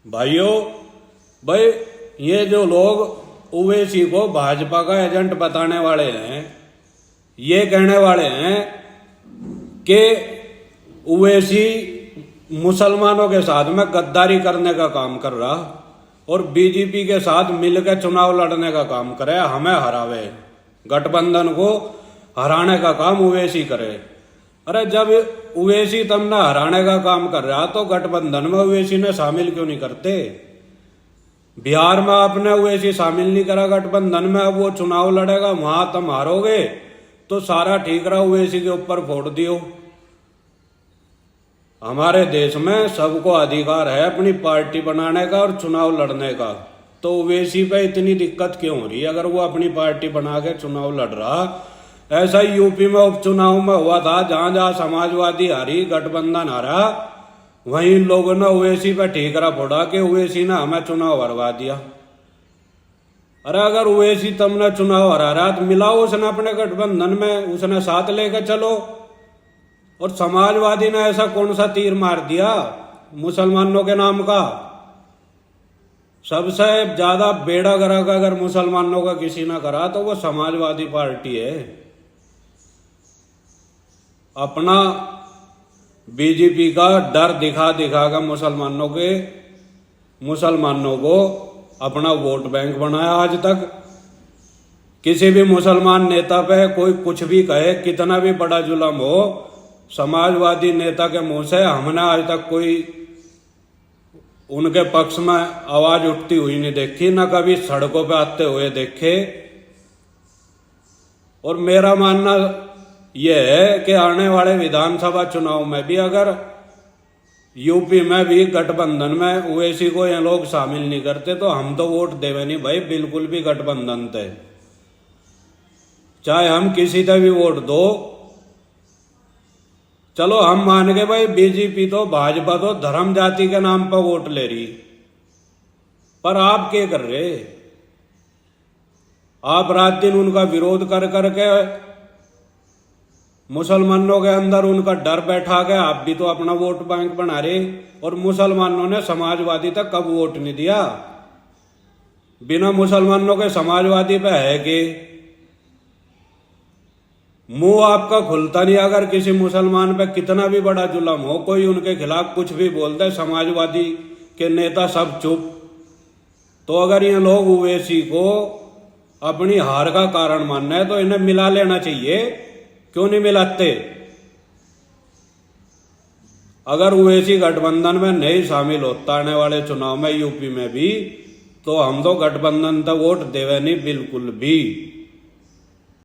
भाइयों, भाई ये जो लोग ओवैसी को भाजपा का एजेंट बताने वाले हैं, ये कहने वाले हैं कि ओवैसी मुसलमानों के साथ में गद्दारी करने का काम कर रहा और बीजेपी के साथ मिलकर चुनाव लड़ने का काम करे, हमें हरावे, गठबंधन को हराने का काम ओवैसी करे। अरे जब ओवैसी तुमने हराने का काम कर रहा तो गठबंधन में ओवैसी ने शामिल क्यों नहीं करते? बिहार में आपने ओवैसी शामिल नहीं करा गठबंधन में, अब वो चुनाव लड़ेगा, वहां तुम हारोगे तो सारा ठीक रहा, ओवैसी के ऊपर फोड़ दियो। हमारे देश में सबको अधिकार है अपनी पार्टी बनाने का और चुनाव लड़ने का, तो ओवैसी पे इतनी दिक्कत क्यों हो रही है? अगर वो अपनी पार्टी बना के चुनाव लड़ रहा, ऐसा ही यूपी में उपचुनाव में हुआ था, जहां जहां समाजवादी हारी, गठबंधन हारा, वहीं लोगों ने ओवैसी पे ठीकरा फोड़ा कि ओवैसी ने हमें चुनाव हरवा दिया। अरे अगर ओवैसी तुमने चुनाव हरा रहा तो मिलाओ उसने अपने गठबंधन में, उसने साथ लेकर चलो। और समाजवादी ने ऐसा कौन सा तीर मार दिया मुसलमानों के नाम का? सबसे ज्यादा बेड़ा गर्क अगर मुसलमानों का किसी ने करा तो वो समाजवादी पार्टी है। अपना बीजेपी का डर दिखा दिखा कर मुसलमानों को अपना वोट बैंक बनाया। आज तक किसी भी मुसलमान नेता पे कोई कुछ भी कहे, कितना भी बड़ा जुल्म हो, समाजवादी नेता के मुंह से हमने आज तक कोई उनके पक्ष में आवाज उठती हुई नहीं देखी, न कभी सड़कों पे आते हुए देखे। और मेरा मानना यह है कि आने वाले विधानसभा चुनाव में भी अगर यूपी में भी गठबंधन में ओवैसी को ये लोग शामिल नहीं करते तो हम तो वोट देवे नहीं भाई, बिल्कुल भी गठबंधन थे, चाहे हम किसी से भी वोट दो। चलो हम मान गए भाई बीजेपी तो भाजपा तो धर्म जाति के नाम पर वोट ले रही, पर आप क्या कर रहे? आप रात दिन उनका विरोध कर करके मुसलमानों के अंदर उनका डर बैठा के आप भी तो अपना वोट बैंक बना रहे। और मुसलमानों ने समाजवादी तक कब वोट नहीं दिया? बिना मुसलमानों के समाजवादी पे है कि मुंह आपका खुलता नहीं। अगर किसी मुसलमान पे कितना भी बड़ा जुल्म हो, कोई उनके खिलाफ कुछ भी बोलता है, समाजवादी के नेता सब चुप। तो अगर ये लोग ओवैसी को अपनी हार का कारण मानना है तो इन्हें मिला लेना चाहिए, क्यों नहीं मिलाते? अगर ओवैसी गठबंधन में नहीं शामिल होता आने वाले चुनाव में यूपी में भी, तो हम तो गठबंधन तक वोट देवे नहीं बिल्कुल भी।